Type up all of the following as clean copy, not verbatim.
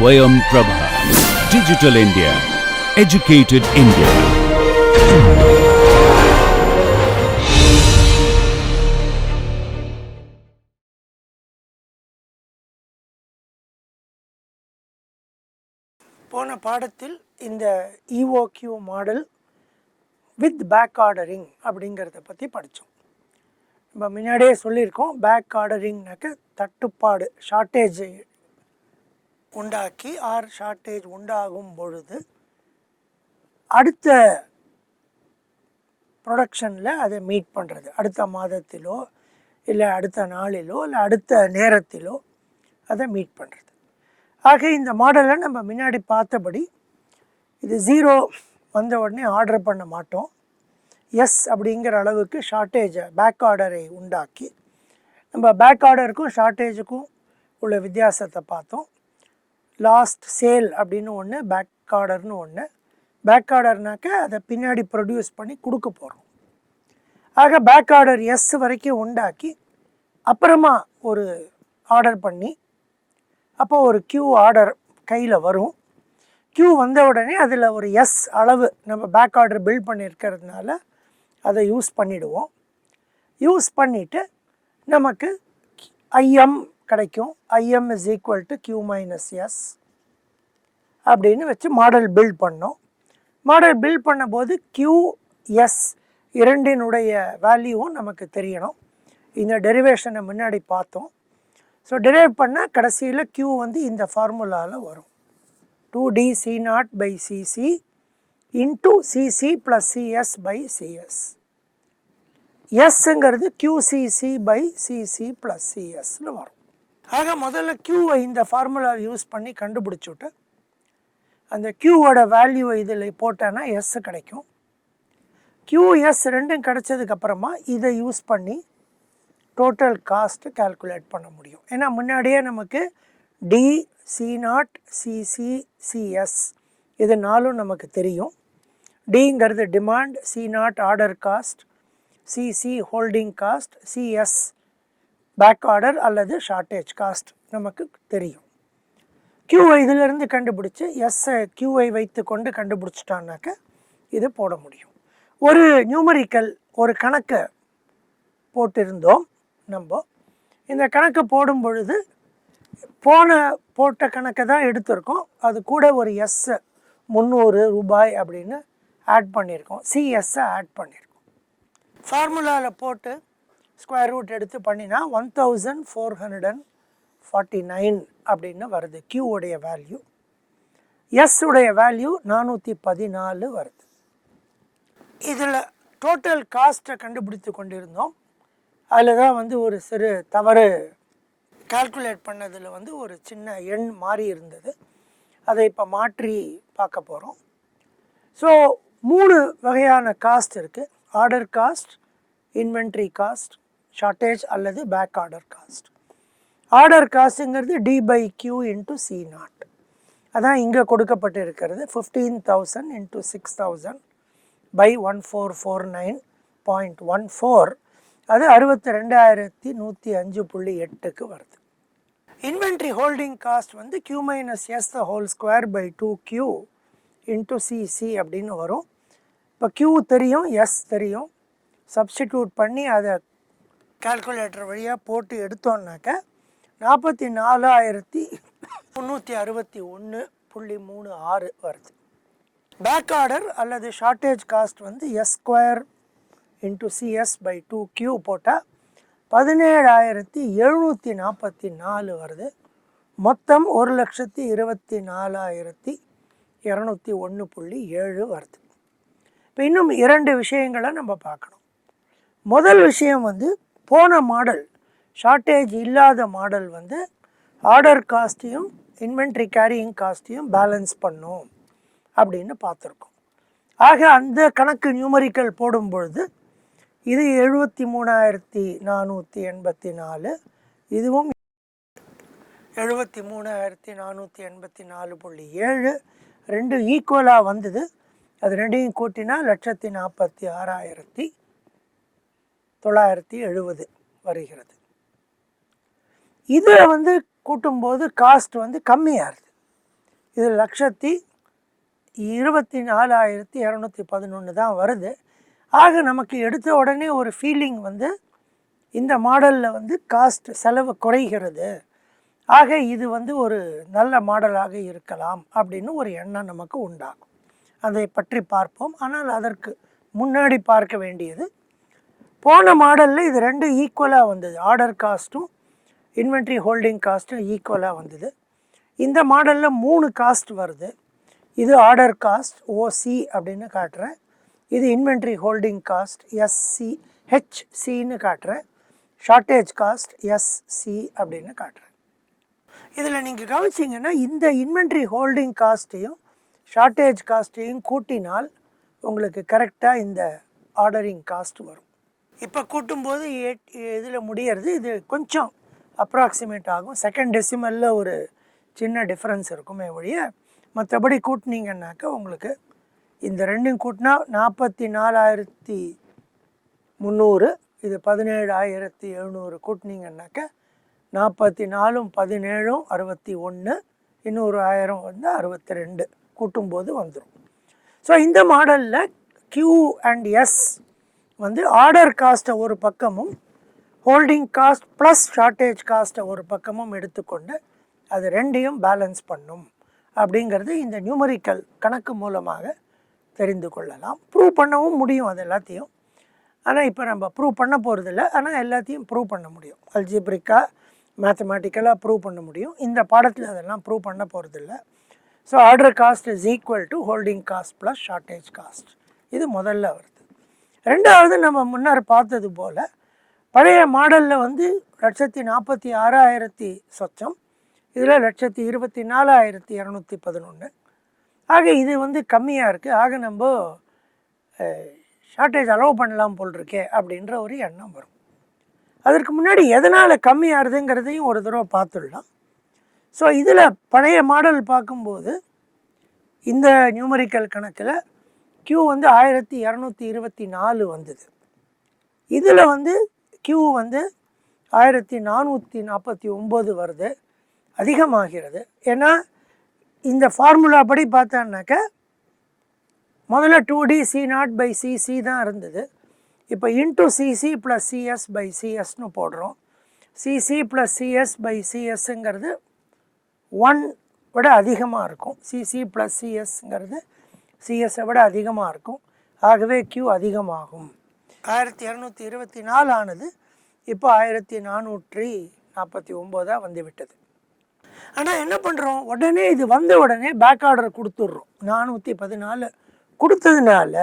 Swayam Prabha. Digital India. Educated India. போன பாடத்தில் இந்த EOQ model with back ordering அப்படிங்கிறத பற்றி படித்தோம். நம்ம முன்னாடியே சொல்லியிருக்கோம், பேக் ஆர்டரிங்னாக்க தட்டுப்பாடு, ஷார்ட்டேஜ் உண்டாக்கி ஷார்ட்டேஜ் உண்டாகும் பொழுது அடுத்த ப்ரொடக்ஷனில் அதை மீட் பண்ணுறது, அடுத்த மாதத்திலோ இல்லை அடுத்த நாளிலோ இல்லை அடுத்த நேரத்திலோ அதை மீட் பண்ணுறது. ஆக இந்த மாடலை நம்ம முன்னாடி பார்த்தபடி இது 0 வந்த உடனே ஆர்டர் பண்ண மாட்டோம். எஸ் அப்படிங்கிற அளவுக்கு ஷார்ட்டேஜை பேக் ஆர்டரை உண்டாக்கி நம்ம பேக் ஆர்டருக்கும் ஷார்ட்டேஜுக்கும் உள்ள வித்தியாசத்தை பார்த்தோம். லாஸ்ட் சேல் அப்படின்னு ஒன்று, பேக் ஆர்டர்னு ஒன்று. பேக் ஆர்டர்னாக்க அதை பின்னாடி ப்ரொடியூஸ் பண்ணி கொடுக்க போகிறோம். ஆக பேக் ஆர்டர் எஸ் வரைக்கும் உண்டாக்கி அப்புறமா ஒரு ஆர்டர் பண்ணி அப்போ ஒரு கியூ ஆர்டர் கையில் வரும். கியூ வந்த உடனே அதில் ஒரு எஸ் அளவு நம்ம பேக் ஆர்டர் பில்ட் பண்ணியிருக்கிறதுனால அதை யூஸ் பண்ணிவிடுவோம். யூஸ் பண்ணிவிட்டு நமக்கு ஐஎம் கிடைக்கும். IM is equal to Q minus S அப்படின்னு வச்சு மாடல் பில்ட் பண்ணோம். மாடல் பில்ட் பண்ணும்போது கியூ எஸ் இரண்டினுடைய வேல்யூவும் நமக்கு தெரியணும். இந்த டெரிவேஷனை முன்னாடி பார்த்தோம். ஸோ டெரைவ் பண்ணால் கடைசியில் கியூ வந்து இந்த ஃபார்முலாவில் வரும். 2DC0/Cc into Cc + Cs /Cs. எஸ்ங்கிறது QCC/Cc + Csன்னு வரும். ஆக முதல்ல கியூவை இந்த ஃபார்முலா யூஸ் பண்ணி கண்டுபிடிச்சுட்டு அந்த கியூவோட வேல்யூவை இதில் போட்டோன்னா எஸ் கிடைக்கும். QS ரெண்டும் கிடைச்சதுக்கப்புறமா இதை யூஸ் பண்ணி டோட்டல் காஸ்ட்டு கால்குலேட் பண்ண முடியும். ஏன்னா முன்னாடியே நமக்கு DC0, CC, CS இது நாலும் நமக்கு தெரியும். டிங்கிறது demand, C0 order cost, CC holding cost, CS back order அல்லது ஷார்ட்டேஜ் காஸ்ட் நமக்கு தெரியும். கியூவை இதிலிருந்து கண்டுபிடிச்சி எஸ்ஸை கியூவை வைத்து கொண்டு கண்டுபிடிச்சிட்டான்னாக்க இது போட முடியும். ஒரு நியூமரிக்கல் ஒரு கணக்கை போட்டிருந்தோம். நம்ம இந்த கணக்கு போடும் பொழுது போட்ட கணக்கை தான் எடுத்திருக்கோம். அது கூட ஒரு எஸ்ஸை 300 ரூபாய் அப்படின்னு ஆட் பண்ணியிருக்கோம். சிஎஸ்ஸை ஆட் பண்ணியிருக்கோம். ஃபார்முலாவில் போட்டு ஸ்கொயர் ரூட் எடுத்து பண்ணினா 1449 அப்படின்னு வருது கியூ உடைய வேல்யூ. எஸ் உடைய வேல்யூ 414 வருது. இதில் டோட்டல் காஸ்ட்டை கண்டுபிடித்து கொண்டிருந்தோம். அதில் தான் வந்து ஒரு சிறு தவறு, கால்குலேட் பண்ணதில் வந்து ஒரு சின்ன எண் மாறி இருந்தது. அதை இப்போ மாற்றி பார்க்க போகிறோம். ஸோ 3 வகையான காஸ்ட் இருக்குது. Order cost, inventory cost, shortage அல்லது பேக் ஆர்டர் காஸ்ட். ஆர்டர் காஸ்ட்டுங்கிறது D/Q × C0. அதான் இங்கே கொடுக்கப்பட்டு இருக்கிறது. 15,000 × 6,000/1449.14. அது 62,105.8க்கு வருது. இன்வென்ட்ரி ஹோல்டிங் காஸ்ட் வந்து Q - S ² /2Q × CC அப்படின்னு வரும். இப்போ Q தெரியும், S தெரியும். சப்ஸ்டிடியூட் பண்ணி அதை கால்குலேட்டர் வழியாக போட்டு எடுத்தோன்னாக்க 44,361.36 வருது. பேக் ஆர்டர் அல்லது ஷார்ட்டேஜ் காஸ்ட் வந்து S² × CS/2Q போட்டால் 17,744 வருது. மொத்தம் 1,24,201.7 வருது. இப்போ இன்னும் 2 விஷயங்களை நம்ம பார்க்கணும். முதல் விஷயம் வந்து போன மாடல், ஷார்ட்டேஜ் இல்லாத மாடல் வந்து ஆர்டர் காஸ்ட்டையும் இன்வென்ட்ரி கேரியிங் காஸ்ட்டையும் பேலன்ஸ் பண்ணும் அப்படின்னு பார்த்துருக்கோம். ஆக அந்த கணக்கு நியூமரிக்கல் போடும் பொழுது இது 73,484, இதுவும் 73,484.7 ரெண்டும் ஈக்குவலாக வந்தது. அது ரெண்டையும் கூட்டினா 1,46,970 வருகிறது. இதை வந்து கூட்டும்போது காஸ்ட் வந்து கம்மியாகுது. இது 1,24,211 தான் வருது. ஆக நமக்கு எடுத்த உடனே ஒரு ஃபீலிங் வந்து இந்த மாடலில் வந்து காஸ்ட் செலவு குறைகிறது, ஆக இது வந்து ஒரு நல்ல மாடலாக இருக்கலாம் அப்படின்னு ஒரு எண்ணம் நமக்கு உண்டாகும். அதை பற்றி பார்ப்போம். ஆனால் அதற்கு முன்னாடி பார்க்க வேண்டியது, போன மாடலில் இது ரெண்டும் ஈக்குவலாக வந்தது. ஆர்டர் காஸ்ட்டும் இன்வென்ட்ரி ஹோல்டிங் காஸ்ட்டும் ஈக்குவலாக வந்தது. இந்த மாடலில் 3 காஸ்ட் வருது. இது ஆர்டர் காஸ்ட் ஓசி அப்படின்னு காட்டுறேன், இது இன்வென்ட்ரி ஹோல்டிங் காஸ்ட் ஹெச்சின்னு காட்டுறேன், ஷார்ட்டேஜ் காஸ்ட் எஸ்சி அப்படின்னு காட்டுறேன். இதில் நீங்கள் கவனிச்சிங்கன்னா இந்த இன்வென்ட்ரி ஹோல்டிங் காஸ்ட்டையும் ஷார்ட்டேஜ் காஸ்ட்டையும் கூட்டினால் உங்களுக்கு கரெக்டாக இந்த ஆர்டரிங் காஸ்ட் வரும். இப்போ கூட்டும்போது இதில் முடியறது, இது கொஞ்சம் அப்ராக்சிமேட் ஆகும். செகண்ட் டெசிமலில் ஒரு சின்ன டிஃப்ரென்ஸ் இருக்குமே ஒழிய மற்றபடி கூட்டினீங்கன்னாக்கா உங்களுக்கு இந்த ரெண்டும் கூட்டினா 44,300, இது 17,700 கூட்டினீங்கன்னாக்கா 44 17 61, இன்னொரு 1000 வந்து 62 கூட்டும்போது வந்துடும். ஸோ இந்த மாடலில் Q அண்ட் S வந்து ஆர்டர் காஸ்ட்டை ஒரு பக்கமும் ஹோல்டிங் காஸ்ட் ப்ளஸ் ஷார்ட்டேஜ் காஸ்ட்டை ஒரு பக்கமும் எடுத்துக்கொண்டு அது ரெண்டையும் பேலன்ஸ் பண்ணும் அப்படிங்கிறது இந்த நியூமரிக்கல் கணக்கு மூலமாக தெரிந்து கொள்ளலாம். ப்ரூவ் பண்ணவும் முடியும் அது எல்லாத்தையும். ஆனால் இப்போ நம்ம ப்ரூவ் பண்ண போகிறதில்ல, ஆனால் எல்லாத்தையும் ப்ரூவ் பண்ண முடியும். அல்ஜிப்ரிக்காக மேத்தமேட்டிக்கலாக ப்ரூவ் பண்ண முடியும். இந்த பாடத்தில் அதெல்லாம் ப்ரூவ் பண்ண போகிறதில்ல. So order cost is equal to holding cost plus shortage cost, இது முதல்ல வருது. ரெண்டாவது, நம்ம முன்னர் பார்த்தது போல் பழைய மாடலில் வந்து 1,46,000 சொச்சம், இதில் 1,24,211. ஆக இது வந்து கம்மியாக இருக்குது. ஆக நம்ம ஷார்ட்டேஜ் அலோவ் பண்ணலாம் போல் இருக்கே அப்படின்ற ஒரு எண்ணம் வரும். அதற்கு முன்னாடி எதனால் கம்மியாகுதுங்கிறதையும் ஒரு தடவை பார்த்துடலாம். ஸோ இதில் பழைய மாடல் பார்க்கும்போது இந்த நியூமரிக்கல் கணக்கில் Q வந்து 1,224 வந்தது. இதில் வந்து Q வந்து 1,449 வருது, அதிகமாகிறது. ஏன்னா இந்த ஃபார்முலா படி பார்த்தான்னாக்க முதல்ல 2D C0/Cc தான் இருந்தது. இப்போ இன்ட்டு Cc + Cs / Csன்னு போடுறோம். Cc + Cs/Csங்கிறது 1 விட அதிகமாக இருக்கும். Cc + Csங்கிறது Csஐ விட அதிகமாக இருக்கும். ஆகவே Q அதிகமாகும். 1,224 ஆனது இப்போ 1,449 வந்துவிட்டது. ஆனால் என்ன பண்ணுறோம், உடனே இது வந்த உடனே பேக் ஆர்டர் கொடுத்துட்றோம். 414 கொடுத்ததுனால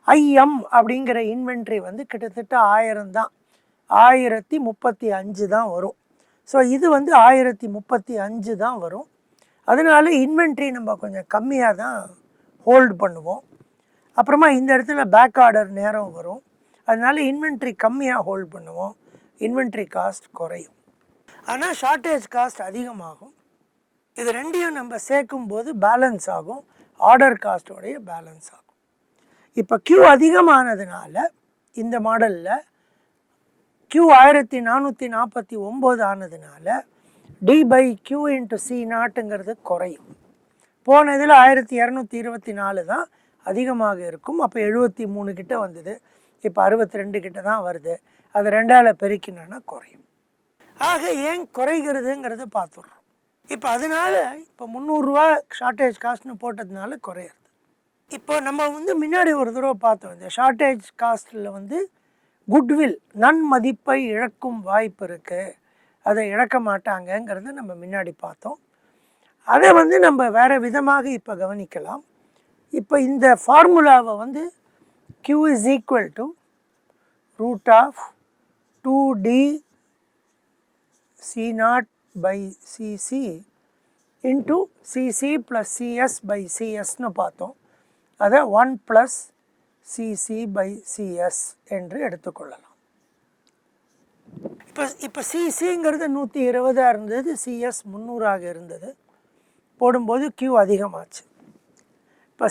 ஐஎம் அப்படிங்கிற இன்வென்ட்ரி வந்து கிட்டத்தட்ட 1000 தான், 1035 தான் வரும். ஸோ இது வந்து 1035 தான் வரும். அதனால இன்வென்ட்ரி நம்ம கொஞ்சம் கம்மியாக தான் ஹோல்டு பண்ணுவோம். அப்புறமா இந்த இடத்துல பேக் ஆர்டர் நேரம் வரும், அதனால இன்வென்ட்ரி கம்மியாக ஹோல்டு பண்ணுவோம், இன்வென்ட்ரி காஸ்ட் குறையும். ஆனால் ஷார்ட்டேஜ் காஸ்ட் அதிகமாகும். இது ரெண்டையும் நம்ம சேர்க்கும்போது பேலன்ஸ் ஆகும், ஆர்டர் காஸ்ட்டோடைய பேலன்ஸ் ஆகும். இப்போ Q அதிகமானதுனால இந்த மாடலில் Q 1,449 ஆனதுனால D/Q × C0ங்கிறது குறையும். போன இதில் 1,224 தான் அதிகமாக இருக்கும். அப்போ 73 கிட்ட வந்தது, இப்போ 62 கிட்ட தான் வருது. அது 2ஆல் பெருக்கினோன்னா குறையும். ஆக ஏன் குறைகிறதுங்கிறத பார்த்துடுறோம். இப்போ அதனால் இப்போ 300 ரூபா ஷார்ட்டேஜ் காஸ்ட்னு போட்டதுனால குறையிறது. இப்போ நம்ம வந்து முன்னாடி ஒரு தடவை பார்த்தோம், இந்த ஷார்ட்டேஜ் காஸ்ட்டில் வந்து குட்வில் நன்மதிப்பை இழக்கும் வாய்ப்பு இருக்குது, அதை இழக்க மாட்டாங்கங்கிறத நம்ம முன்னாடி பார்த்தோம். அதை வந்து நம்ம வேறு விதமாக இப்போ கவனிக்கலாம். இப்போ இந்த ஃபார்முலாவை வந்து Q is equal to √2D C0/Cc into Cc + Cs/Csன்னு பார்த்தோம். அதை 1 + Cc/Cs என்று எடுத்துக்கொள்ளலாம். இப்போ Ccங்கிறது 120 இருந்தது, Cs 300 இருந்தது. போடும்போது Q அதிகமாச்சு. இப்போ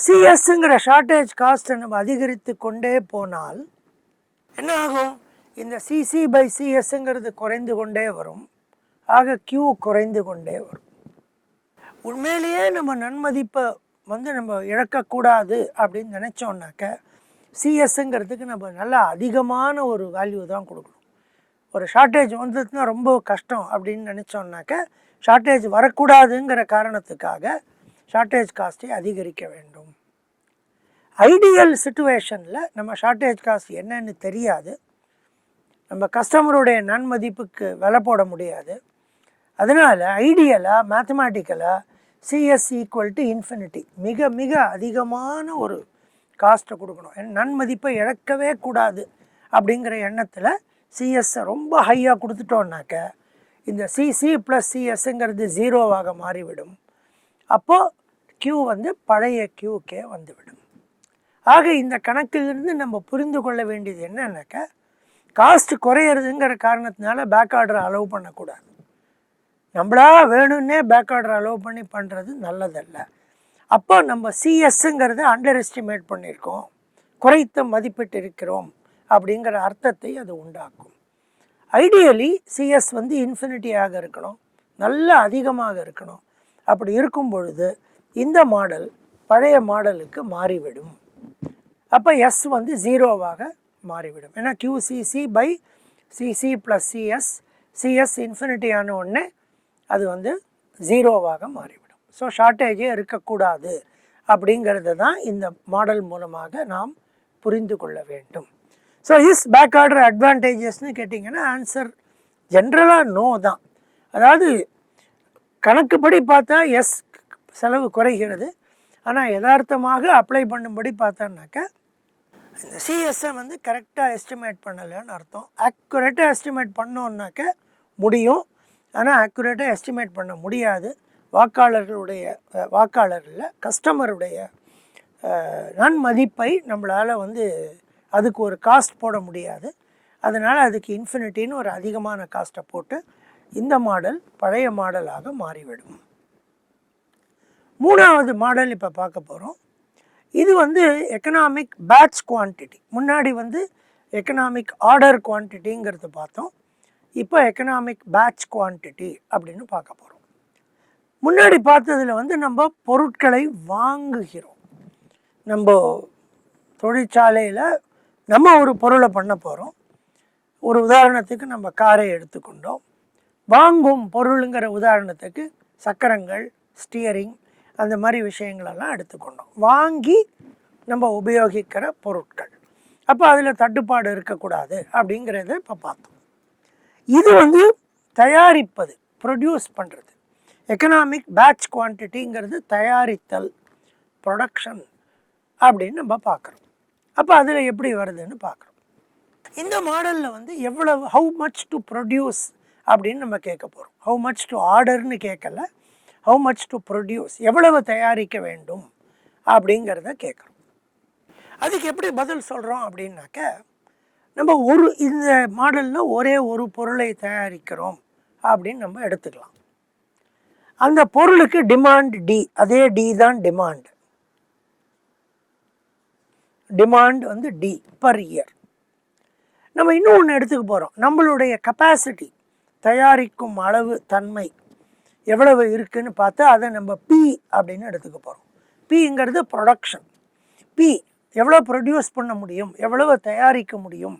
Csங்கிற ஷார்ட்டேஜ் காஸ்ட்டை நம்ம அதிகரித்து கொண்டே போனால் என்ன ஆகும், இந்த Cc/Csங்கிறது குறைந்து கொண்டே வரும். ஆக Q குறைந்து கொண்டே வரும். உண்மையிலேயே நம்ம நன்மதிப்பை வந்து நம்ம இழக்கக்கூடாது அப்படின்னு நினச்சோன்னாக்க சிஎஸ்ங்கிறதுக்கு நம்ம நல்லா அதிகமான ஒரு வேல்யூ தான் கொடுக்கணும். ஒரு ஷார்ட்டேஜ் வந்ததுன்னா ரொம்ப கஷ்டம் அப்படின்னு நினச்சோன்னாக்க ஷார்ட்டேஜ் வரக்கூடாதுங்கிற காரணத்துக்காக ஷார்ட்டேஜ் காஸ்ட்டை அதிகரிக்க வேண்டும். ஐடியல் சிச்சுவேஷனில் நம்ம ஷார்ட்டேஜ் காஸ்ட் என்னன்னு தெரியாது, நம்ம கஸ்டமருடைய நன்மதிப்புக்கு விலை போட முடியாது. அதனால் ஐடியலாக மேத்தமேட்டிக்கலாக சிஎஸ் ஈக்குவல் டு இன்ஃபினிட்டி, மிக மிக அதிகமான ஒரு காஸ்ட்டை கொடுக்கணும். நன்மதிப்பை இழக்கவே கூடாது அப்படிங்கிற எண்ணத்தில் சிஎஸ்ஸை ரொம்ப ஹையாக கொடுத்துட்டோன்னாக்க இந்த சிசி ப்ளஸ் சிஎஸ்ங்கிறது ஜீரோவாக மாறிவிடும். அப்போது கியூ வந்து பழைய கியூக்கே வந்துவிடும். ஆக இந்த கணக்கிலிருந்து நம்ம புரிந்து கொள்ள வேண்டியது என்னன்னாக்க, காஸ்ட் குறையிறதுங்கிற காரணத்தினால பேக் ஆர்டரை அலோவ் பண்ணக்கூடாது. நம்மளா வேணும்னே பேக் ஆர்டர் அலோவ் பண்ணி பண்ணுறது நல்லதல்ல. அப்போ நம்ம சிஎஸ்ங்கிறத அண்டர் எஸ்டிமேட் பண்ணியிருக்கோம், குறைத்து மதிப்பிட்டு இருக்கிறோம் அப்படிங்கிற அர்த்தத்தை அது உண்டாக்கும். ஐடியலி சிஎஸ் வந்து இன்ஃபினிட்டியாக இருக்கணும், நல்ல அதிகமாக இருக்கணும். அப்படி இருக்கும் பொழுது இந்த மாடல் பழைய மாடலுக்கு மாறிவிடும். அப்போ எஸ் வந்து ஜீரோவாக மாறிவிடும். ஏன்னா QCC by CC plus CS, CS infinity ஆன உடனே அது வந்து ஜீரோவாக மாறிவிடும். ஸோ ஷார்ட்டேஜே இருக்கக்கூடாது அப்படிங்கிறது தான் இந்த மாடல் மூலமாக நாம் புரிந்து கொள்ள வேண்டும். ஸோ இஸ் பேக் ஆர்டர் அட்வான்டேஜஸ்ன்னு கேட்டிங்கன்னா ஆன்சர் ஜென்ரலாக நோ தான். அதாவது கணக்குப்படி பார்த்தா எஸ் செலவு குறைகிறது, ஆனால் யதார்த்தமாக அப்ளை பண்ணும்படி பார்த்தோன்னாக்கா இந்த சிஎஸ்ஸை வந்து கரெக்டாக எஸ்டிமேட் பண்ணலைன்னு அர்த்தம். ஆக்குரேட்டாக எஸ்டிமேட் பண்ணோன்னாக்க முடியும், ஆனால் ஆக்குரேட்டாக எஸ்டிமேட் பண்ண முடியாது. வாக்காளர்களில் கஸ்டமருடைய நன்மதிப்பை நம்மளால் வந்து அதுக்கு ஒரு காஸ்ட் போட முடியாது. அதனால் அதுக்கு இன்ஃபினிட்டின்னு ஒரு அதிகமான காஸ்ட்டை போட்டு இந்த மாடல் பழைய மாடலாக மாறிவிடும். மூணாவது மாடல் இப்போ பார்க்க போகிறோம். இது வந்து எக்கனாமிக் பேட்ச் குவான்டிட்டி. முன்னாடி வந்து எக்கனாமிக் ஆர்டர் குவான்டிட்டிங்கிறது பார்த்தோம், இப்போ எக்கனாமிக் பேட்ச் குவான்டிட்டி அப்படின்னு பார்க்க போகிறோம். முன்னாடி பார்த்ததில் வந்து நம்ம பொருட்களை வாங்குகிறோம். நம்ம தொழிற்சாலையில் நம்ம ஒரு பொருளை பண்ண போகிறோம். ஒரு உதாரணத்துக்கு நம்ம காரை எடுத்துக்கொண்டோம். வாங்கும் பொருளுங்கிற உதாரணத்துக்கு சக்கரங்கள், ஸ்டியரிங், அந்த மாதிரி விஷயங்களெல்லாம் எடுத்துக்கொண்டோம். வாங்கி நம்ம உபயோகிக்கிற பொருட்கள். அப்போ அதில் தட்டுப்பாடு இருக்கக்கூடாது அப்படிங்கிறத இப்போ பார்த்தோம். இது வந்து தயாரிப்பது, ப்ரொடியூஸ் பண்ணுறது. எக்கனாமிக் பேட்ச் குவான்டிட்டிங்கிறது தயாரித்தல், ப்ரொடக்ஷன் அப்படின்னு நம்ம பார்க்குறோம். அப்போ அதில் எப்படி வருதுன்னு பார்க்குறோம். இந்த மாடலில் வந்து எவ்வளவு, ஹவு மச் டு ப்ரொடியூஸ் அப்படின்னு நம்ம கேட்க போகிறோம். ஹவு மச் டு ஆர்டர்னு கேட்கல, ஹவு மச் டு ப்ரொடியூஸ், எவ்வளவு தயாரிக்க வேண்டும் அப்படிங்கிறத கேட்குறோம். அதுக்கு எப்படி பதில் சொல்கிறோம் அப்படின்னாக்க, நம்ம இந்த மாடலில் ஒரே ஒரு பொருளை தயாரிக்கிறோம் அப்படின்னு நம்ம எடுத்துக்கலாம். அந்த பொருளுக்கு டிமாண்ட் டி, அதே டி தான் டிமாண்ட். டிமாண்ட் வந்து டி பர் இயர். நம்ம இன்னும் ஒன்று எடுத்துக்க போகிறோம். நம்மளுடைய கெப்பாசிட்டி, தயாரிக்கும் அளவு, தன்மை எவ்வளவு இருக்குதுன்னு பார்த்தா அதை நம்ம பி அப்படின்னு எடுத்துக்க போகிறோம். பிங்கிறது ப்ரொடக்ஷன். பி எவ்வளோ ப்ரொடியூஸ் பண்ண முடியும், எவ்வளவு தயாரிக்க முடியும்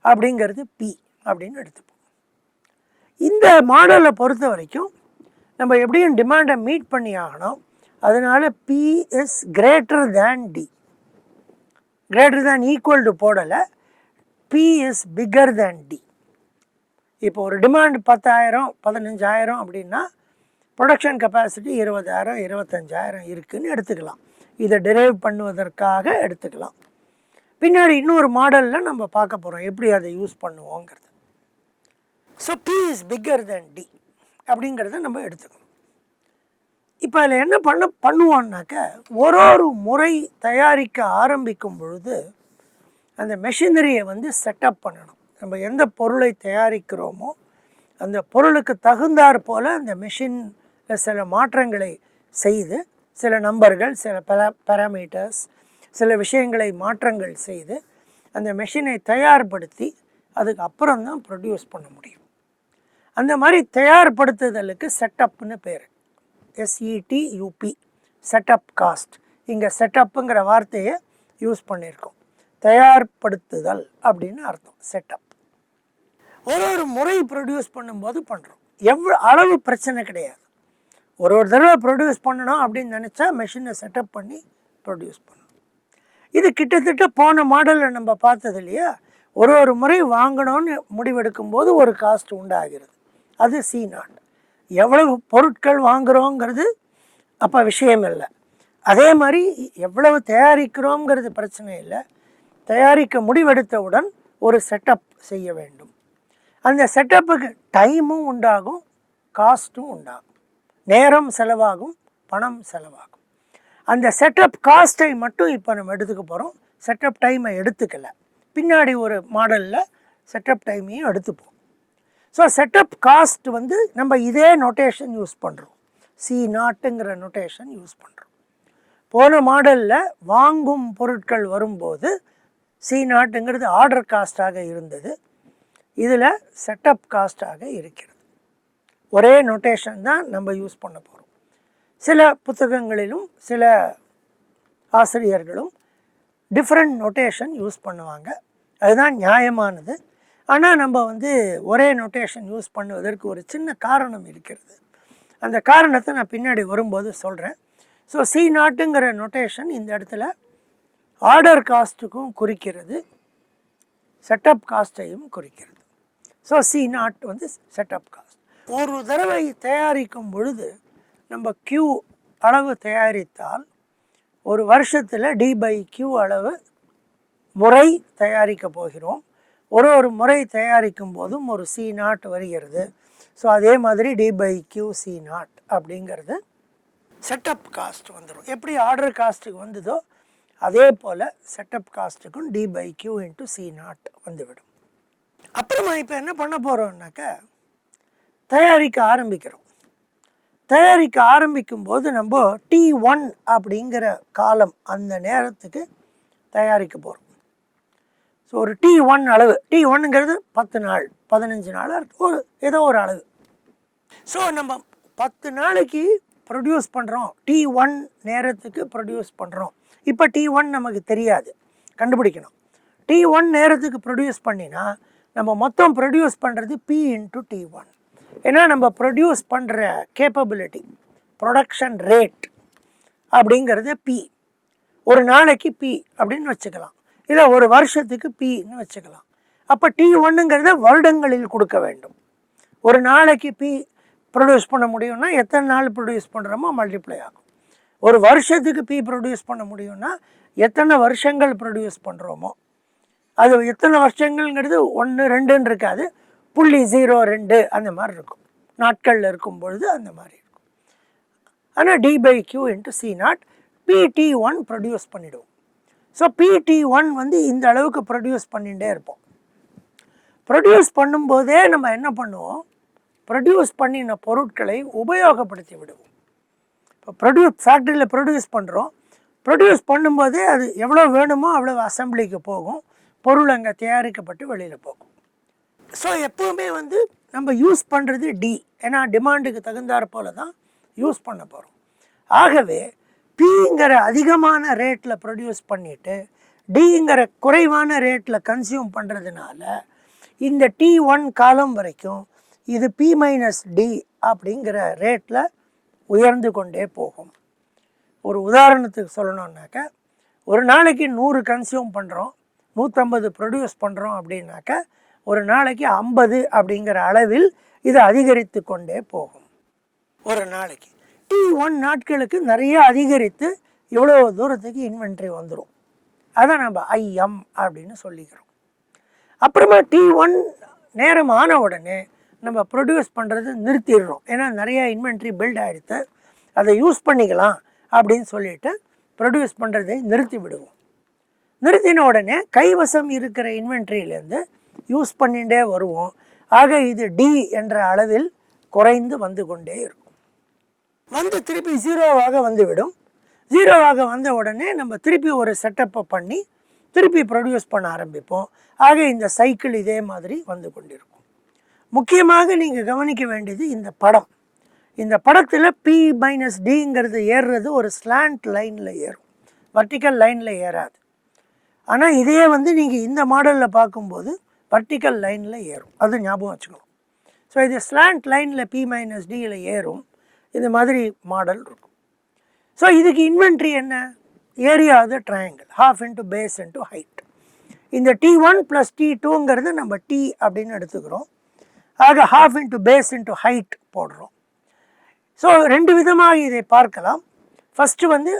அப்படிங்கிறது பி அப்படின்னு எடுத்துப்போம். இந்த மாடலை பொறுத்த வரைக்கும் நம்ம எப்படியும் டிமாண்டை மீட் பண்ணி ஆகணும். அதனால் P is greater than D. Greater than equal to போடலை, P is bigger than D. இப்போ ஒரு டிமாண்ட் 10,000 15,000 அப்படின்னா ப்ரொடக்ஷன் கெப்பாசிட்டி 20,000 25,000 இருக்குதுன்னு எடுத்துக்கலாம். இதை டிரைவ் பண்ணுவதற்காக எடுத்துக்கலாம். பின்னாடி இன்னொரு மாடலில் நம்ம பார்க்க போகிறோம் எப்படி அதை யூஸ் பண்ணுவோங்கிறது. So P is bigger than D அப்படிங்கிறத நம்ம எடுத்துக்கணும். இப்போ அதில் என்ன பண்ணுவோன்னாக்க, ஒரு முறை தயாரிக்க ஆரம்பிக்கும் பொழுது அந்த மெஷினரியை வந்து செட்டப் பண்ணணும். நம்ம எந்த பொருளை தயாரிக்கிறோமோ அந்த பொருளுக்கு தகுந்தாற் போல் அந்த மெஷினில் சில மாற்றங்களை செய்து, சில நம்பர்கள், சில பேராமீட்டர்ஸ், சில விஷயங்களை மாற்றங்கள் செய்து அந்த மெஷினை தயார்படுத்தி அதுக்கு அப்புறம் தான் ப்ரொடியூஸ் பண்ண முடியும். அந்த மாதிரி தயார்படுத்துதலுக்கு செட்டப்னு பேர். SETUP, setup cost. இங்கே செட்டப்புங்கிற வார்த்தையை யூஸ் பண்ணியிருக்கோம். தயார்படுத்துதல் அப்படின்னு அர்த்தம் செட்டப். ஒரு முறை ப்ரொடியூஸ் பண்ணும்போது பண்ணுறோம். அளவு பிரச்சனை கிடையாது. ஒரு தடவை ப்ரொடியூஸ் பண்ணணும் அப்படின்னு நினச்சா மெஷினை செட்டப் பண்ணி ப்ரொடியூஸ் பண்ணணும். இது கிட்டத்தட்ட போன மாடலில் நம்ம பார்த்தது இல்லையா, ஒரு முறை வாங்கணும்னு முடிவெடுக்கும் போது ஒரு காஸ்ட் உண்டாகிறது, அது C0. எவ்வளவு பொருட்கள் வாங்குகிறோங்கிறது அப்போ விஷயம் இல்லை. அதே மாதிரி எவ்வளவு தயாரிக்கிறோங்கிறது பிரச்சனை இல்லை. தயாரிக்க முடிவெடுத்தவுடன் ஒரு செட்டப் செய்ய வேண்டும். அந்த செட்டப்புக்கு டைமும் உண்டாகும், காஸ்ட்டும் உண்டாகும். நேரம் செலவாகும், பணம் செலவாகும். அந்த செட்டப் காஸ்ட்டை மட்டும் இப்போ நம்ம எடுத்துக்க போகிறோம். செட்டப் டைமை எடுத்துக்கல. பின்னாடி ஒரு மாடலில் செட்டப் டைமையும் எடுத்துப்போம். ஸோ செட்டப் காஸ்ட் வந்து நம்ம இதே நோட்டேஷன் யூஸ் பண்ணுறோம். C0ங்கிற நோட்டேஷன் யூஸ் பண்ணுறோம். போன மாடலில் வாங்கும் பொருட்கள் வரும்போது C0ங்கிறது ஆர்டர் காஸ்டாக இருந்தது. இதில் செட்டப் காஸ்டாக இருக்கிறது. ஒரே நோட்டேஷன் தான் நம்ம யூஸ் பண்ண போகிறோம். சில புத்தகங்களிலும் சில ஆசிரியர்களும் டிஃப்ரெண்ட் நோட்டேஷன் யூஸ் பண்ணுவாங்க. அதுதான் நியாயமானது. ஆனால் நம்ம வந்து ஒரே நோட்டேஷன் யூஸ் பண்ணுவதற்கு ஒரு சின்ன காரணம் இருக்கிறது. அந்த காரணத்தை நான் பின்னாடி வரும்போது சொல்கிறேன். ஸோ C0ங்கிற நோட்டேஷன் இந்த இடத்துல ஆர்டர் காஸ்ட்டுக்கும் குறிக்கிறது, செட்டப் காஸ்ட்டையும் குறிக்கிறது. ஸோ C0 வந்து செட்டப் காஸ்ட். ஒரு தடவை தயாரிக்கும் பொழுது நம்ம Q அளவு தயாரித்தால் ஒரு வருஷத்தில் D/Q அளவு முறை தயாரிக்க போகிறோம். ஒரு முறை தயாரிக்கும் போதும் ஒரு C0 வருகிறது. ஸோ அதே மாதிரி D/Q C0 அப்படிங்கிறது செட்டப் காஸ்ட் வந்துடும். எப்படி ஆர்டர் காஸ்ட்டுக்கு வந்ததோ அதே போல் செட்டப் காஸ்ட்டுக்கும் D/Q × C0 வந்துவிடும். அப்புறமா இப்போ என்ன பண்ண போகிறோம்னாக்கா, தயாரிக்க ஆரம்பிக்கிறோம். தயாரிக்க ஆரம்பிக்கும் போது நம்ம T1 அப்படிங்கிற காலம், அந்த நேரத்துக்கு தயாரிக்க போகிறோம். ஸோ ஒரு T1 அளவு, T1ங்கிறது 10 நாள் 15 நாள் ஏதோ ஒரு அளவு. ஸோ நம்ம 10 நாளைக்கு ப்ரொடியூஸ் பண்ணுறோம், T1 நேரத்துக்கு ப்ரொடியூஸ் பண்ணுறோம். இப்போ T1 நமக்கு தெரியாது, கண்டுபிடிக்கணும். T1 நேரத்துக்கு ப்ரொடியூஸ் பண்ணினா நம்ம மொத்தம் ப்ரொடியூஸ் பண்ணுறது P × T1. ஏன்னா நம்ம ப்ரொடியூஸ் பண்ணுற கேப்பபிலிட்டி, ப்ரொடக்ஷன் ரேட் அப்படிங்கிறது P. ஒரு நாளைக்கு P அப்படின்னு வச்சுக்கலாம், இல்லை ஒரு வருஷத்துக்கு Pன்னு வச்சுக்கலாம். அப்போ T1ங்கிறத வருடங்களில் கொடுக்க வேண்டும். ஒரு நாளைக்கு P ப்ரொடியூஸ் பண்ண முடியும்னா எத்தனை நாள் ப்ரொடியூஸ் பண்ணுறோமோ மல்டிப்ளை ஆகும். ஒரு வருஷத்துக்கு P ப்ரொடியூஸ் பண்ண முடியும்னா எத்தனை வருஷங்கள் ப்ரொடியூஸ் பண்ணுறோமோ, அது எத்தனை வருஷங்கள்ங்கிறது 1 2ன்னு இருக்காது, 0.02 அந்த மாதிரி இருக்கும். நாட்களில் இருக்கும் பொழுது அந்த மாதிரி இருக்கும். ஆனால் D/Q × C0 PT1 ப்ரொடியூஸ் பண்ணிவிடுவோம். ஸோ PT1 வந்து இந்த அளவுக்கு ப்ரொடியூஸ் பண்ணிகிட்டே இருப்போம். ப்ரொடியூஸ் பண்ணும்போதே நம்ம என்ன பண்ணுவோம், ப்ரொடியூஸ் பண்ணின பொருட்களை உபயோகப்படுத்தி விடுவோம். இப்போ ஃபேக்ட்ரியில் ப்ரொடியூஸ் பண்ணுறோம், ப்ரொடியூஸ் பண்ணும்போதே அது எவ்வளோ வேணுமோ அவ்வளோ அசம்பிளிக்கு போகும், பொருள் அங்கே தயாரிக்கப்பட்டு வெளியில் போகும். ஸோ எப்போவுமே வந்து நம்ம யூஸ் பண்ணுறது D, ஏன்னா டிமாண்டுக்கு தகுந்தாற் போல தான் யூஸ் பண்ண போகிறோம். ஆகவே Pங்கிற அதிகமான ரேட்டில் ப்ரொடியூஸ் பண்ணிவிட்டு Dங்கிற குறைவான ரேட்டில் கன்சியூம் பண்ணுறதுனால இந்த T1 காலம் வரைக்கும் இது P-D அப்படிங்கிற ரேட்டில் உயர்ந்து கொண்டே போகும். ஒரு உதாரணத்துக்கு சொல்லணுன்னாக்க, ஒரு நாளைக்கு 100 கன்சியூம் பண்ணுறோம், 150 ப்ரொடியூஸ் பண்ணுறோம் அப்படின்னாக்க ஒரு நாளைக்கு 50 அப்படிங்கிற அளவில் இது அதிகரித்து கொண்டே போகும். ஒரு நாளைக்கு T1 நாட்களுக்கு நிறைய அதிகரித்து இவ்வளோ தூரத்துக்கு இன்வென்ட்ரி வந்துடும். அதை நம்ம IM அப்படின்னு சொல்லிக்கிறோம். அப்புறமா T1 நேரம் ஆன உடனே நம்ம ப்ரொடியூஸ் பண்ணுறது நிறுத்திடுறோம். ஏன்னா நிறைய இன்வென்ட்ரி பில்ட் ஆகிடுத்து, அதை யூஸ் பண்ணிக்கலாம் அப்படின்னு சொல்லிட்டு ப்ரொடியூஸ் பண்ணுறதை நிறுத்தி விடுவோம். நிறுத்தின உடனே கைவசம் இருக்கிற இன்வென்ட்ரியிலேருந்து யூஸ் பண்ணிகிட்டே வருவோம். ஆக இது D என்ற அளவில் குறைந்து வந்து கொண்டே இருக்கும். வந்து திருப்பி 0வாக வந்துவிடும். 0வாக வந்த உடனே நம்ம திருப்பி ஒரு செட்டப்பை பண்ணி திருப்பி ப்ரொடியூஸ் பண்ண ஆரம்பிப்போம். ஆக இந்த சைக்கிள் இதே மாதிரி வந்து கொண்டிருக்கும். முக்கியமாக நீங்கள் கவனிக்க வேண்டியது இந்த படம். இந்த படத்தில் பி மைனஸ் டிங்கிறது ஏறுறது ஒரு ஸ்லாண்ட் லைனில் ஏறும், வர்டிக்கல் லைனில் ஏறாது. ஆனால் இதே வந்து நீங்கள் இந்த மாடலில் பார்க்கும்போது வர்டிக்கல் லைனில் ஏறும், அது ஞாபகம் வச்சுக்கணும். ஸோ இது ஸ்லாண்ட் லைனில் பி மைனஸ் டியில் ஏறும், இந்த மாதிரி மாடல் இருக்கும். ஸோ இதுக்கு இன்வென்ட்ரி என்ன? Area of the triangle, half into base into height. இந்த T1 + T2ங்கிறது நம்ம T அப்படின்னு எடுத்துக்கிறோம். ஆக half into base into height போடுறோம். ஸோ ரெண்டு விதமாக இதை பார்க்கலாம். ஃபஸ்ட்டு வந்து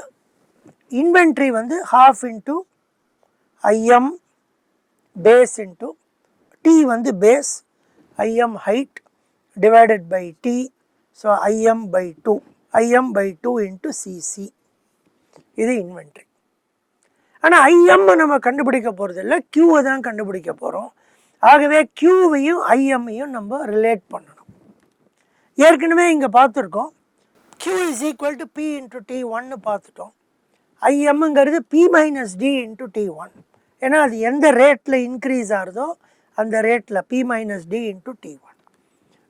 இன்வென்ட்ரி வந்து half into IM base into T வந்து base, IM height divided by T, so IM/2 into CC, இது இன்வென்ட்ரி. ஆனால் ஐஎம் நம்ம கண்டுபிடிக்க போகிறது இல்லை, க்யூவை தான் கண்டுபிடிக்க போகிறோம். ஆகவே க்யூவையும் ஐஎம்மையும் நம்ம ரிலேட் பண்ணணும். ஏற்கனவே இங்கே பார்த்துருக்கோம், Q is equal to P into T1 பார்த்துட்டோம். ஐஎம்ங்கிறது P minus D into T1, ஏன்னா அது எந்த ரேட்டில் இன்க்ரீஸ் ஆகுதோ அந்த ரேட்டில் P minus D into T1.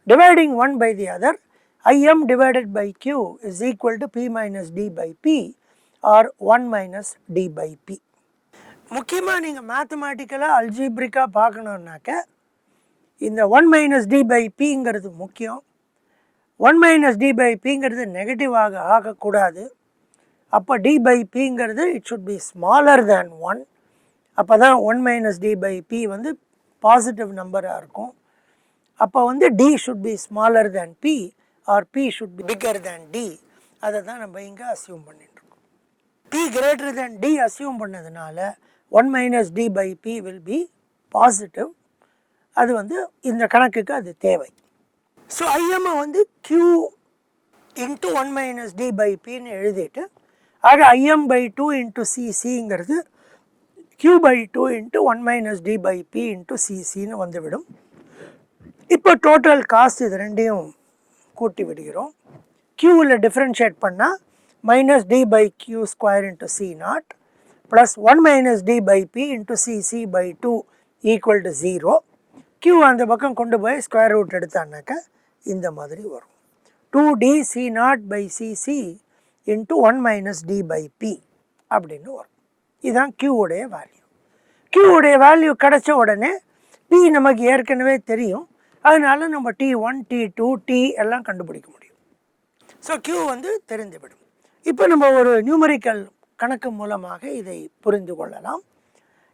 Dividing one by the other, IM divided by Q is equal to P minus D by P or 1 minus D by P. முக்கியமாக நீங்கள் மேத்தமேட்டிக்கலாக அல்ஜிப்ரிக்காக பார்க்கணுன்னாக்க இந்த 1 minus D by Pங்கிறது முக்கியம். 1 minus D by Pங்கிறது நெகட்டிவாக ஆகக்கூடாது. அப்போ D by Pங்கிறது it should be smaller than 1. அப்போ தான் 1 minus D by P வந்து பாசிட்டிவ் நம்பராக இருக்கும். அப்போ வந்து D should be smaller than P or P should be bigger than D. அதை தான் நம்ம இங்கே அசியூம் பண்ணிட்டுருக்கோம். P greater than D assume பண்ணதுனால 1 minus D by P will be positive. அது வந்து இந்த கணக்குக்கு அது தேவை. ஸோ IM வந்து Q into 1 minus D by Pன்னு எழுதிட்டு, ஆக IM/2 into CCங்கிறது Q/2 into 1 minus D by P into CCன்னு வந்துவிடும். இப்போ டோட்டல் காஸ்ட் இது ரெண்டையும் கூட்டி விடுகிறோம். க்யூவில் டிஃப்ரென்ஷியேட் பண்ணால் minus D by Q square into C not plus 1 minus D by P into CC/2 equal to 0. Q அந்த பக்கம் கொண்டு போய் ஸ்கொயர் ரூட் எடுத்தான்னாக்கா இந்த மாதிரி வரும். 2D C0/CC into 1 minus D by P அப்படின்னு வரும். இதுதான் க்யூவுடைய வேல்யூ. க்யூவுடைய வேல்யூ கிடச்ச உடனே பி நமக்கு ஏற்கனவே தெரியும், அதனால நம்ம T1, T2, T எல்லாம் கண்டுபிடிக்க முடியும். ஸோ Q வந்து தெரிந்துவிடும். இப்போ நம்ம ஒரு நியூமரிக்கல் கணக்கு மூலமாக இதை புரிந்து கொள்ளலாம்.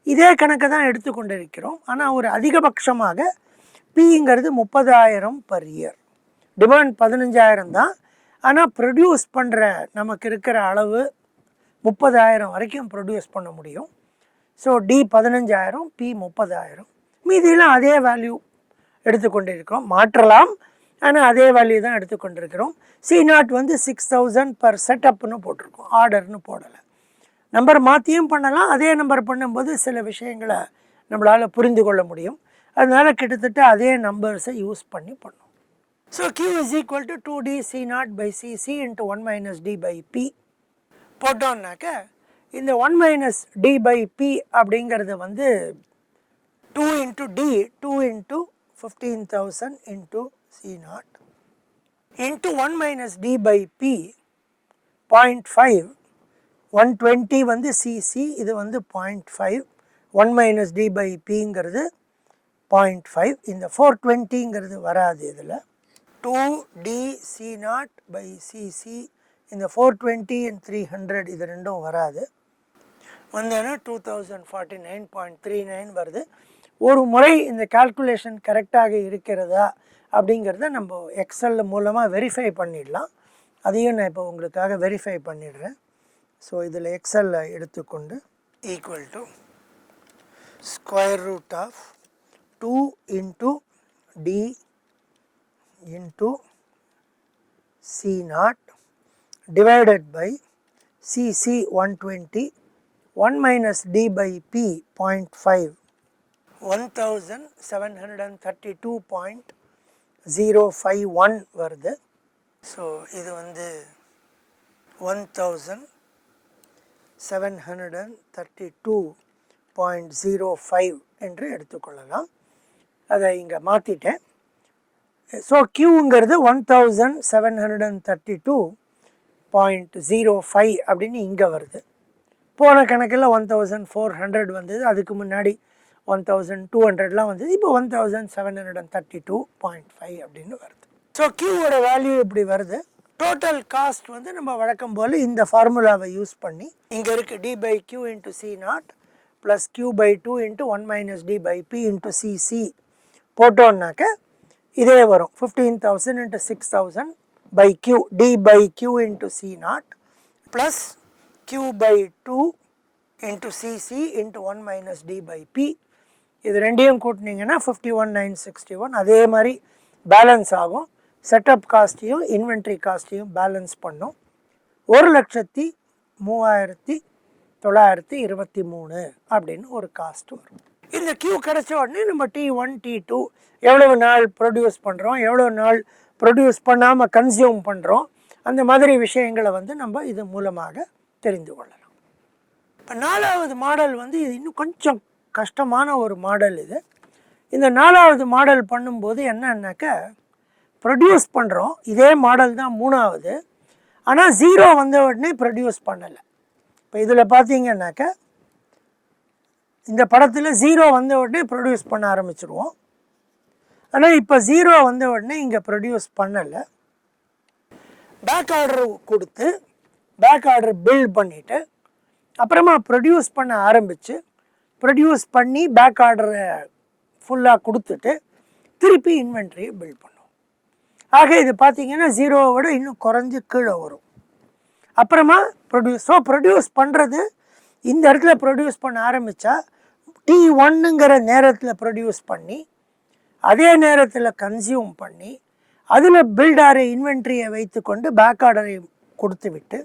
இதே கணக்கை தான் எடுத்துக்கொண்டிருக்கிறோம், ஆனால் ஒரு அதிகபட்சமாக Pங்கிறது 30,000 per year. டிமாண்ட் 15,000 தான், ஆனால் ப்ரொடியூஸ் பண்ணுற நமக்கு இருக்கிற அளவு 30,000 வரைக்கும் ப்ரொடியூஸ் பண்ண முடியும். So D 15,000, P 30,000. மீதியெல்லாம் அதே வேல்யூ எடுத்துக்கொண்டிருக்கிறோம், மாற்றலாம், ஆனால் அதே வேல்யூ தான் எடுத்துக்கொண்டிருக்கிறோம். C0 வந்து 6,000 per செட்டப்னு போட்டிருக்கோம், ஆர்டர்னு போடலை. நம்பர் மாற்றியும் பண்ணலாம், அதே நம்பர் பண்ணும்போது சில விஷயங்களை நம்மளால் புரிந்து கொள்ள முடியும். அதனால் கிட்டத்தட்ட அதே நம்பர்ஸை யூஸ் பண்ணி பண்ணோம். So Q is equal to 2D C0/CC into 1 minus D by P போட்டோம்னாக்க இந்த 1 minus D by P அப்படிங்கிறது வந்து 2 into D, 2 into 15,000 into C0 into 1 minus D by P 0.5, 120 வந்து CC, இது வந்து 0.5, 1 minus D by Pங்கிறது 0.5, இந்த 420ங்கிறது வராது இதில். 2D C0/CC, இந்த 420 and 300 இது ரெண்டும் வராது, வந்தேன்னா 2049.39 வருது. ஒரு முறை இந்த கால்குலேஷன் கரெக்டாக இருக்கிறதா அப்படிங்கிறத நம்ம எக்ஸல் மூலமாக வெரிஃபை பண்ணிடலாம். அதையும் நான் இப்போ உங்களுக்காக வெரிஃபை பண்ணிடுறேன். ஸோ இதில் எக்ஸலில் எடுத்துக்கொண்டு equal to square root of 2 into D into C0 divided by CC 120, 1 minus D by P 0.5, 1732.051 வருது. ஸோ இது வந்து 1732.05 என்று எடுத்துக்கொள்ளலாம். அதை இங்கே மாற்றிட்டேன். ஸோ கியூங்கிறது 1732.05 அப்படின்னு இங்கே வருது. போன கணக்கில் 1400 வந்தது, அதுக்கு முன்னாடி 1200லாம் வந்தது, இப்போ 1732.5 அப்படின்னு வருது. ஸோ கியூவோட வேல்யூ இப்படி வருது. டோட்டல் காஸ்ட் வந்து நம்ம வழக்கம் போல் இந்த ஃபார்முலாவை யூஸ் பண்ணி இங்கே இருக்குது d by q into c naught plus q by 2 into 1 minus d by p into cc போட்டோம்னாக்க இதே வரும். 15,000 into 6,000 by q, d by q into c naught plus q by 2 into cc into 1 minus d by p. இது ரெண்டையும் கூட்டினீங்கன்னா 51,961. அதே மாதிரி balance ஆகும். Setup காஸ்ட்டையும் inventory காஸ்ட்டையும் balance பண்ணும். 1,03,923 அப்படின்னு ஒரு காஸ்ட் வரும். இந்த கியூ கிடைச்ச உடனே நம்ம T1 T2 எவ்வளவு நாள் ப்ரொடியூஸ் பண்ணுறோம், எவ்வளோ நாள் ப்ரொடியூஸ் பண்ணாமல் கன்சியூம் பண்ணுறோம், அந்த மாதிரி விஷயங்களை வந்து நம்ம இது மூலமாக தெரிந்து கொள்ளலாம். இப்போ 4வது மாடல் வந்து இது இன்னும் கொஞ்சம் கஷ்டமான ஒரு மாடல். இந்த 4வது மாடல் பண்ணும்போது என்னன்னாக்க ப்ரொடியூஸ் பண்ணுறோம், இதே மாடல் தான் 3வது, ஆனால் 0 வந்த உடனே ப்ரொடியூஸ் பண்ணலை. இப்போ இதில் பார்த்தீங்கன்னாக்க இந்த படத்தில் 0 வந்த உடனே ப்ரொடியூஸ் பண்ண ஆரம்பிச்சிடுவோம். ஆனால் இப்போ 0 வந்த உடனே இங்கே ப்ரொடியூஸ் பண்ணலை. பேக் ஆர்டர் கொடுத்து பேக் ஆர்டர் பில்ட் பண்ணிவிட்டு அப்புறமா ப்ரொடியூஸ் பண்ண ஆரம்பித்து ப்ரொடியூஸ் பண்ணி பேக் ஆர்டரை ஃபுல்லாக கொடுத்துட்டு திருப்பி இன்வென்ட்ரியை பில்ட் பண்ணுவோம். ஆக இது பார்த்திங்கன்னா 0வை விட இன்னும் குறைஞ்சி கீழே வரும். அப்புறமா ப்ரொடியூஸ் பண்ணுறது இந்த இடத்துல ப்ரொடியூஸ் பண்ண ஆரம்பித்தா T1ங்கிற நேரத்தில் ப்ரொடியூஸ் பண்ணி அதே நேரத்தில் கன்சியூம் பண்ணி அதில் பில்ட் ஆகிற இன்வென்ட்ரியை வைத்து கொண்டு பேக் ஆர்டரை கொடுத்து விட்டு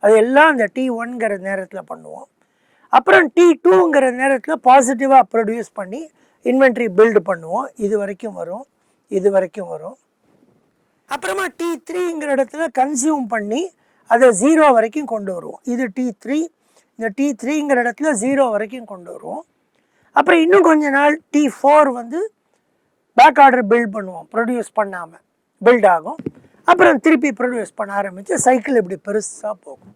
அது எல்லாம் அந்த T1ங்கிற நேரத்தில் பண்ணுவோம். அப்புறம் T2ங்கிற நேரத்தில் பாசிட்டிவாக ப்ரொடியூஸ் பண்ணி இன்வென்ட்ரி பில்டு பண்ணுவோம். இது வரைக்கும் வரும், இது வரைக்கும் வரும். அப்புறமா T3ங்கிற இடத்துல கன்சியூம் பண்ணி அதை 0 வரைக்கும் கொண்டு வருவோம். இது T3. இந்த T3ங்கிற இடத்துல 0 வரைக்கும் கொண்டு வருவோம். அப்புறம் இன்னும் கொஞ்ச நாள் T4 வந்து பேக் ஆர்டர் பில்ட் பண்ணுவோம், ப்ரொடியூஸ் பண்ணாமல் பில்ட் ஆகும். அப்புறம் திருப்பி ப்ரொடியூஸ் பண்ண ஆரம்பித்து சைக்கிள் இப்படி பெருசாக போகும்.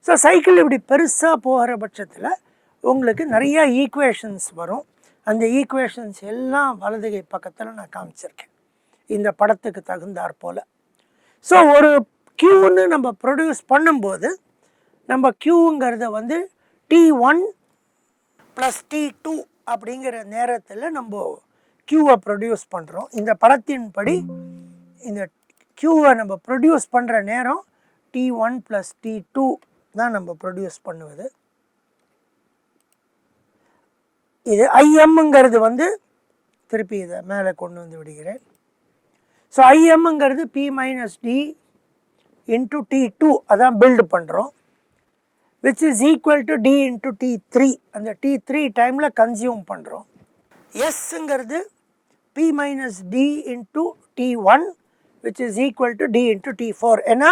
ஸோ சைக்கிள் இப்படி பெருசாக போகிற பட்சத்தில் உங்களுக்கு நிறையா ஈக்குவேஷன்ஸ் வரும். அந்த ஈக்குவேஷன்ஸ் எல்லாம் வலதுகை பக்கத்தில் நான் காமிச்சிருக்கேன் இந்த படத்துக்கு தகுந்தாற் போல். ஸோ ஒரு கியூன்னு நம்ம ப்ரொடியூஸ் பண்ணும்போது நம்ம கியூங்கிறத வந்து T1 + T2 அப்படிங்கிற நேரத்தில் நம்ம கியூவை ப்ரொடியூஸ் பண்ணுறோம். இந்த படத்தின்படி இந்த கியூவை நம்ம ப்ரொடியூஸ் பண்ணுற நேரம் T1 + T2 தான் நம்ம ப்ரொடியூஸ் பண்ணுவது. இது IMங்கிறது வந்து திருப்பி இதை மேலே கொண்டு வந்து விடுகிறேன். ஸோ IMங்கிறது P - D into T2 அதான் பில்டு பண்ணுறோம், which is equal to D into T3. அந்த T3 டைமில் கன்சியூம் பண்ணுறோம். Sங்கிறது P - D into T1 which is equal to D into T4. ஏன்னா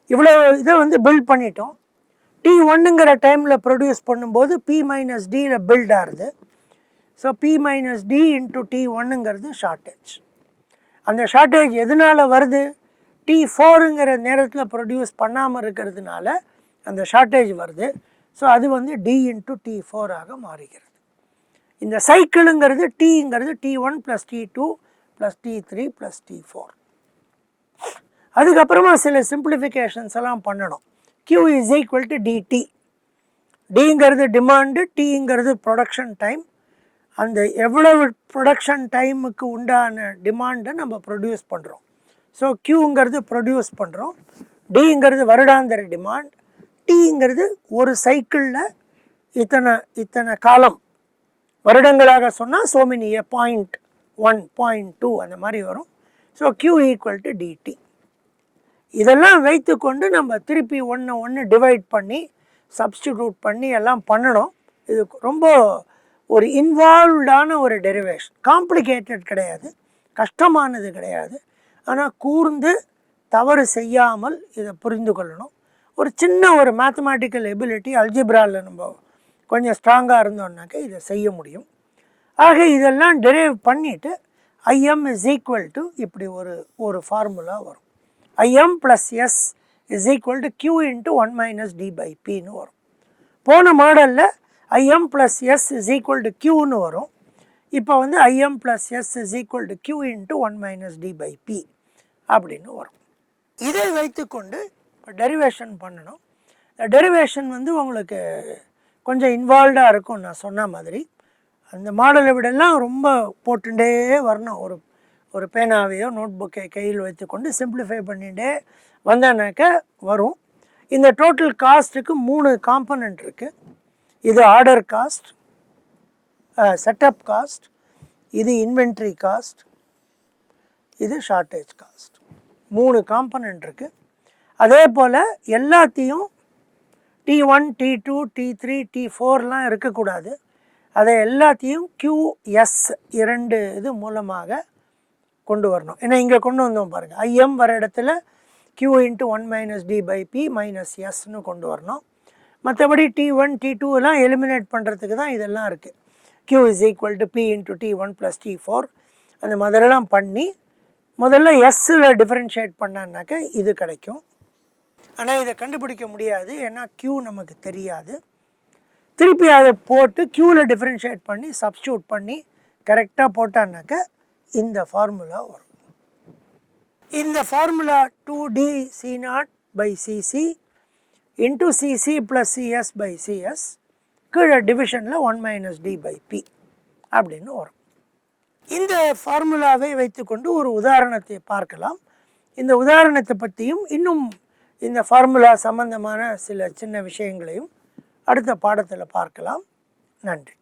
இவ்வளோ இதை வந்து பில்ட் பண்ணிட்டோம். T1ங்கிற டைமில் ப்ரொடியூஸ் பண்ணும்போது P - Dயில் பில்ட் ஆகுது. ஸோ P - D into T1ங்கிறது ஷார்ட்டேஜ். அந்த ஷார்ட்டேஜ் எதனால் வருது? T4ங்கிற நேரத்தில் ப்ரொடியூஸ் பண்ணாமல் இருக்கிறதுனால அந்த ஷார்ட்டேஜ் வருது. ஸோ அது வந்து D into T4 ஆக மாறுகிறது. இந்த சைக்கிளுங்கிறது Tங்கிறது T1 + T2 + T3 + T4. அதுக்கப்புறமா சில சிம்பிளிஃபிகேஷன்ஸ் எல்லாம் பண்ணணும். Q is equal to DT. Dங்கிறது டிமாண்டு, Tங்கிறது ப்ரொடக்ஷன் டைம். அந்த எவ்வளவு ப்ரொடக்ஷன் டைமுக்கு உண்டான டிமாண்டை நம்ம ப்ரொடியூஸ் பண்ணுறோம். ஸோ Qங்கிறது ப்ரொடியூஸ் பண்ணுறோம், Dங்கிறது வருடாந்திர டிமாண்ட், Tங்கிறது ஒரு சைக்கிளில் இத்தனை காலம் வருடங்களாக சொன்னால் so many 0.1 0.2 அந்த மாதிரி வரும். So Q = DT. இதெல்லாம் வைத்து கொண்டு நம்ம திருப்பி ஒன்று டிவைட் பண்ணி சப்ஸ்டிடியூட் பண்ணி எல்லாம் பண்ணணும். இது ரொம்ப ஒரு இன்வால்வ்டான ஒரு டெரிவேஷன். காம்ப்ளிகேட்டட் கிடையாது, கஷ்டமானது கிடையாது. ஆனால் கூர்ந்து தவறு செய்யாமல் இதை புரிந்து கொள்ளணும். ஒரு சின்ன ஒரு மேத்தமேட்டிக்கல் எபிலிட்டி அல்ஜிப்ராவில் நம்ம கொஞ்சம் ஸ்ட்ராங்காக இருந்தோம்னாக்க இதை செய்ய முடியும். ஆக இதெல்லாம் டெரைவ் பண்ணிவிட்டு IM இஸ் ஈக்குவல் டு இப்படி ஒரு ஃபார்முலா வரும். IM plus S is equal to Q into 1 minus D by பின்னு வரும். போன மாடலில் IM plus S is equal to Qன்னு வரும். இப்போ வந்து IM plus S is equal to Q into 1 minus D by P அப்படின்னு வரும். இதை வைத்துக்கொண்டு இப்போ டெரிவேஷன் பண்ணணும். டெரிவேஷன் வந்து உங்களுக்கு கொஞ்சம் இன்வால்வ்டாக இருக்கும். நான் சொன்ன மாதிரி அந்த மாடலை விடலாம் ரொம்ப போட்டுட்டே வரணும். ஒரு பேனாவையோ நோட் புக்கை கையில் வைத்துக்கொண்டு சிம்பிளிஃபை பண்ணிகிட்டே வந்தானாக்க வரும். இந்த டோட்டல் காஸ்ட்டுக்கு 3 காம்பனண்ட் இருக்குது. இது ஆர்டர் காஸ்ட், செட்டப் காஸ்ட், இது இன்வென்ட்ரி காஸ்ட், இது ஷார்ட்டேஜ் காஸ்ட். 3 காம்பனண்ட் இருக்குது. அதே போல் எல்லாத்தையும் T1, T2, T3, T4லாம் இருக்கக்கூடாது. அதை எல்லாத்தையும் QS 2 இது மூலமாக கொண்டு வரணும். ஏன்னா இங்கே கொண்டு வந்தோம் பாருங்கள், IM வர இடத்துல Q into 1 minus D by P minus எஸ்ன்னு கொண்டு வரணும். மற்றபடி T1, T2 எல்லாம் எலிமினேட் பண்ணுறதுக்கு தான் இதெல்லாம் இருக்குது. Q is equal to P into T1 plus T4 அந்த மாதிரிலாம் பண்ணி முதல்ல எஸ்ஸில் டிஃப்ரென்ஷியேட் பண்ணான்னாக்க இது கிடைக்கும். ஆனால் இதை கண்டுபிடிக்க முடியாது, ஏன்னா Q நமக்கு தெரியாது. திருப்பி அதை போட்டு Qவில் டிஃப்ரென்ஷியேட் பண்ணி சப்ஸ்டியூட் பண்ணி கரெக்டாக போட்டான்னாக்க இந்த ஃபார்முலா வரும். இந்த formula 2DC0 by CC into CC plus CS by CS கீழே டிவிஷனில் 1 மைனஸ் டி பை பி அப்படின்னு வரும். இந்த ஃபார்முலாவை வைத்துக்கொண்டு ஒரு உதாரணத்தை பார்க்கலாம். இந்த உதாரணத்தை பற்றியும் இன்னும் இந்த ஃபார்முலா சம்பந்தமான சில சின்ன விஷயங்களையும் அடுத்த பாடத்தில் பார்க்கலாம். நன்றி.